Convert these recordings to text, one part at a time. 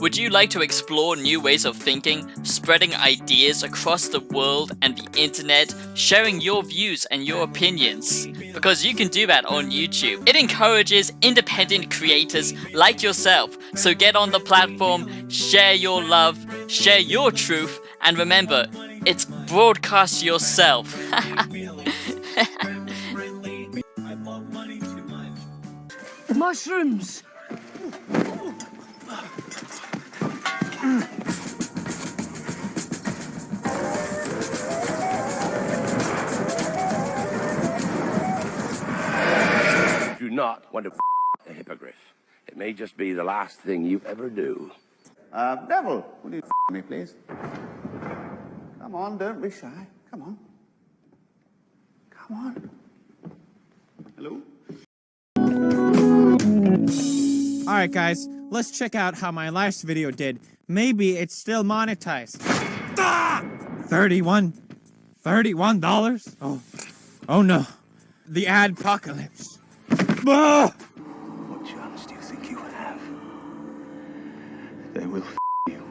Would you like to explore new ways of thinking, spreading ideas across the world and the internet, sharing your views and your opinions? Because you can do that on YouTube. It encourages independent creators like yourself. So get on the platform, share your love, share your truth, and remember, it's broadcast yourself. Mushrooms! Do not want to a hippogriff. It may just be the last thing you ever do. Devil, will you me, please? Come on, don't be shy. Come on. Come on. Hello? Alright guys, let's check out how my last video did. Maybe it's still monetized. Ah! $31? Oh no. The adpocalypse. Ah! What chance do you think you have? They will you.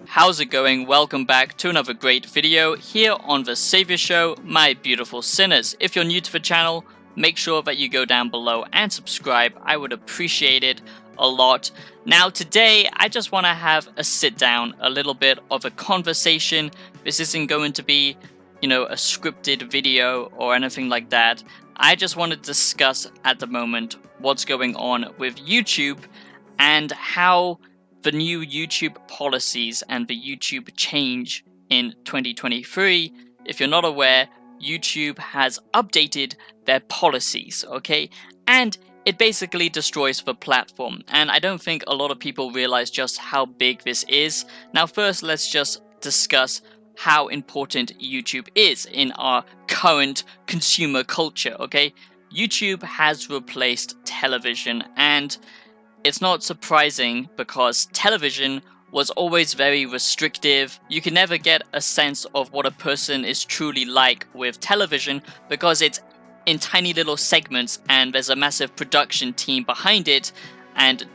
How's it going? Welcome back to another great video here on The Savior Show, my beautiful sinners. If you're new to the channel, make sure that you go down below and subscribe. I would appreciate it a lot. Now today, I just want to have a sit down, a little bit of a conversation. This isn't going to be, a scripted video or anything like that. I just want to discuss at the moment what's going on with YouTube and how the new YouTube policies and the YouTube change in 2023. If you're not aware, YouTube has updated their policies, okay? And it basically destroys the platform. And I don't think a lot of people realize just how big this is. Now, first, let's just discuss how important YouTube is in our current consumer culture, okay? YouTube has replaced television, and it's not surprising because television was always very restrictive. You can never get a sense of what a person is truly like with television because it's in tiny little segments and there's a massive production team behind it and,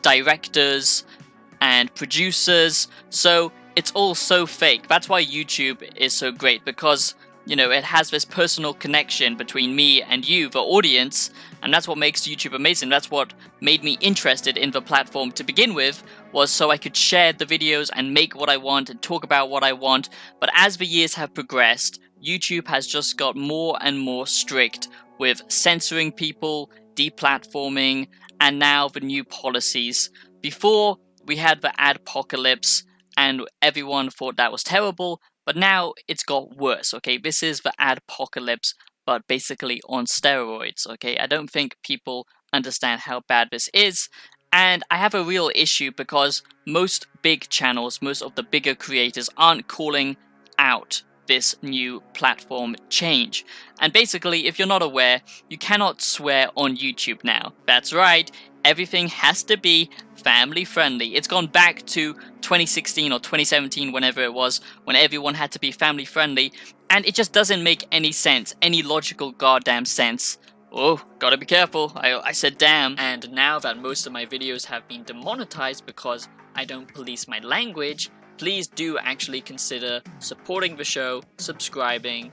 directors and producers. So it's all so fake. That's why YouTube is so great because, it has this personal connection between me and you, the audience, and that's what makes YouTube amazing. That's what made me interested in the platform to begin with, was so I could share the videos and make what I want and talk about what I want. But as the years have progressed, YouTube has just got more and more strict with censoring people, deplatforming, and now the new policies. Before, we had the adpocalypse, and everyone thought that was terrible, but now it's got worse, okay? This is the adpocalypse, but basically on steroids, okay? I don't think people understand how bad this is, and I have a real issue because most big channels, most of the bigger creators aren't calling out this new platform change. And basically, if you're not aware, you cannot swear on YouTube now. That's right, everything has to be family friendly. It's gone back to 2016 or 2017, whenever it was, when everyone had to be family friendly, and it just doesn't make any sense, any logical goddamn sense. Oh, gotta be careful, I said damn. And now that most of my videos have been demonetized because I don't police my language, please do actually consider supporting the show, subscribing,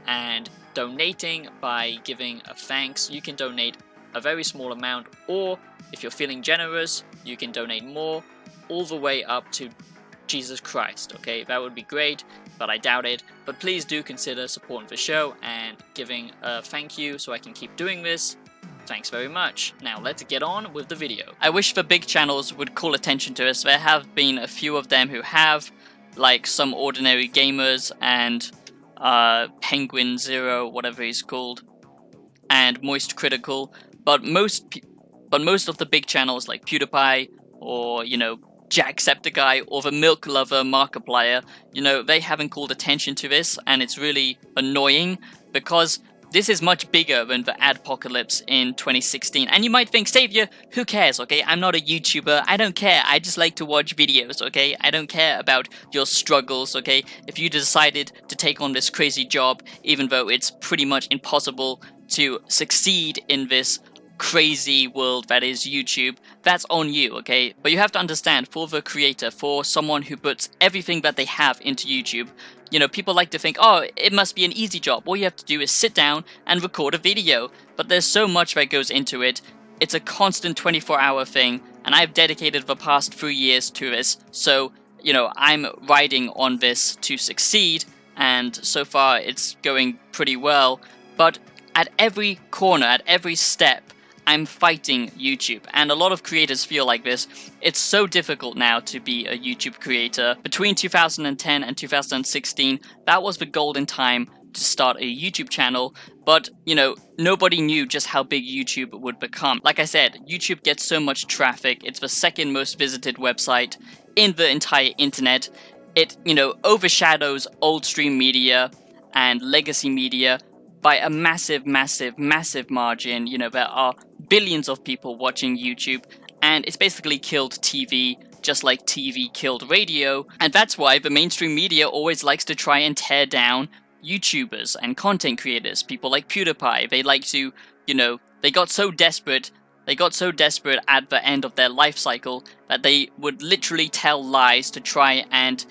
and donating by giving a thanks. You can donate a very small amount, or if you're feeling generous, you can donate more, all the way up to Jesus Christ, okay? That would be great, but I doubt it. But please do consider supporting the show and giving a thank you so I can keep doing this. Thanks very much. Now let's get on with the video. I wish the big channels would call attention to this. There have been a few of them who have, like Some Ordinary Gamers and Penguin Zero, whatever he's called, and Moist Critical. But most of the big channels like PewDiePie or, Jacksepticeye or the Milk Lover Markiplier, they haven't called attention to this, and it's really annoying because this is much bigger than the adpocalypse in 2016. And you might think, Savior, who cares, okay? I'm not a YouTuber. I don't care. I just like to watch videos, okay? I don't care about your struggles, okay? If you decided to take on this crazy job, even though it's pretty much impossible to succeed in this crazy world that is YouTube, that's on you, okay? But you have to understand, for the creator, for someone who puts everything that they have into YouTube, you know, people like to think, oh, it must be an easy job. All you have to do is sit down and record a video. But there's so much that goes into it. It's a constant 24-hour thing, and I've dedicated the past 3 years to this. So, you know, I'm riding on this to succeed, and so far it's going pretty well. But at every corner, at every step, I'm fighting YouTube, and a lot of creators feel like this. It's so difficult now to be a YouTube creator. Between 2010 and 2016, that was the golden time to start a YouTube channel, but, you know, nobody knew just how big YouTube would become. Like I said, YouTube gets so much traffic. It's the second most visited website in the entire internet. It, you know, overshadows old stream media and legacy media by a massive margin. You know, there are billions of people watching YouTube, and it's basically killed TV, just like TV killed radio. And that's why the mainstream media always likes to try and tear down YouTubers and content creators, people like PewDiePie. They like to, you know, they got so desperate at the end of their life cycle that they would literally tell lies to try and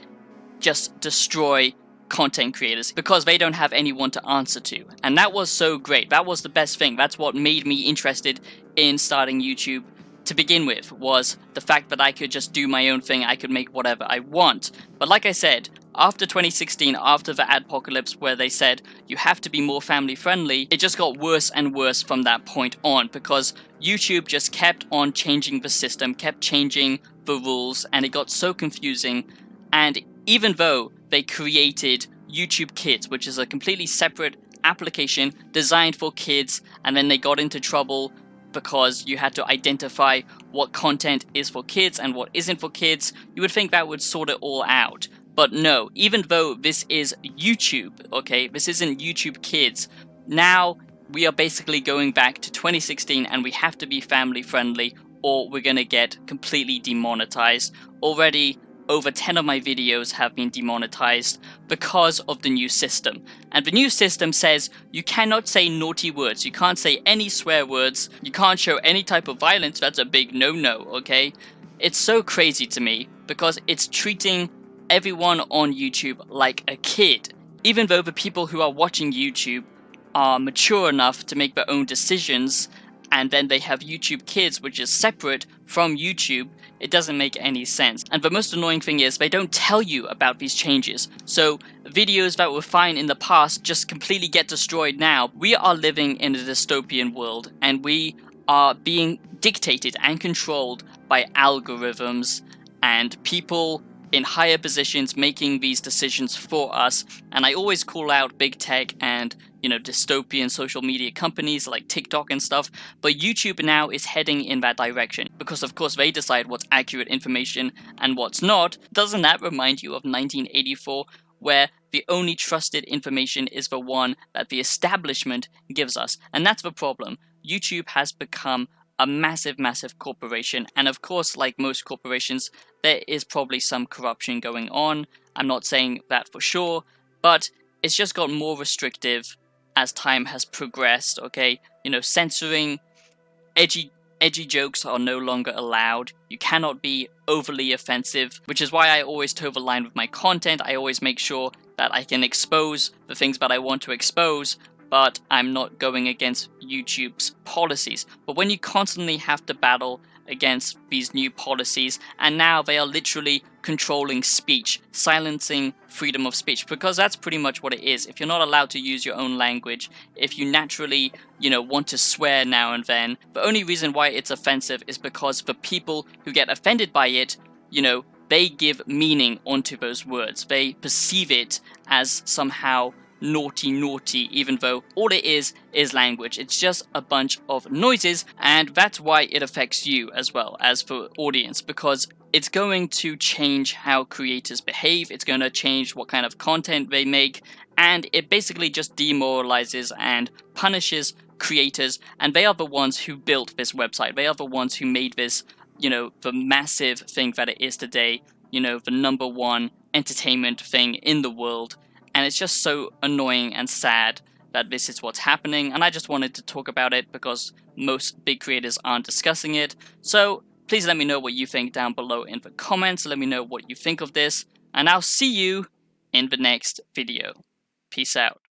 just destroy content creators because they don't have anyone to answer to. And that was so great. That was the best thing. That's what made me interested in starting YouTube to begin with, was the fact that I could just do my own thing. I could make whatever I want. But like I said, after 2016, after the adpocalypse where they said you have to be more family friendly, it just got worse and worse from that point on, because YouTube just kept on changing the system, kept changing the rules, and it got so confusing. And even though they created YouTube Kids, which is a completely separate application designed for kids, and then they got into trouble because you had to identify what content is for kids and what isn't for kids, you would think that would sort it all out. But no, even though this is YouTube, okay, this isn't YouTube Kids, now we are basically going back to 2016 and we have to be family friendly or we're gonna get completely demonetized. Already, over 10 of my videos have been demonetized because of the new system. And the new system says you cannot say naughty words, you can't say any swear words, you can't show any type of violence. That's a big no-no, okay? It's so crazy to me because it's treating everyone on YouTube like a kid. Even though the people who are watching YouTube are mature enough to make their own decisions, and then they have YouTube Kids, which is separate from YouTube, it doesn't make any sense. And the most annoying thing is they don't tell you about these changes. So videos that were fine in the past just completely get destroyed now. We are living in a dystopian world, and we are being dictated and controlled by algorithms and people in higher positions making these decisions for us. And I always call out big tech and, you know, dystopian social media companies like TikTok and stuff, but YouTube now is heading in that direction because of course they decide what's accurate information and what's not. Doesn't that remind you of 1984, where the only trusted information is the one that the establishment gives us? And that's the problem. YouTube has become a massive corporation, and of course, like most corporations, there is probably some corruption going on. I'm not saying that for sure, but it's just got more restrictive as time has progressed, okay? You know, censoring, edgy jokes are no longer allowed. You cannot be overly offensive, which is why I always toe the line with my content. I always make sure that I can expose the things that I want to expose, but I'm not going against YouTube's policies. But when you constantly have to battle against these new policies, and now they are literally controlling speech, silencing freedom of speech, because that's pretty much what it is. If you're not allowed to use your own language, if you naturally, you know, want to swear now and then, the only reason why it's offensive is because the people who get offended by it, you know, they give meaning onto those words. They perceive it as somehow naughty, even though all it is language. It's just a bunch of noises, and that's why it affects you as well as the audience, because it's going to change how creators behave, it's going to change what kind of content they make, and it basically just demoralizes and punishes creators, and they are the ones who built this website. They are the ones who made this, you know, the massive thing that it is today, you know, the #1 entertainment thing in the world. And it's just so annoying and sad that this is what's happening, and I just wanted to talk about it because most big creators aren't discussing it. So please let me know what you think down below in the comments. Let me know what you think of this, and I'll see you in the next video. Peace out.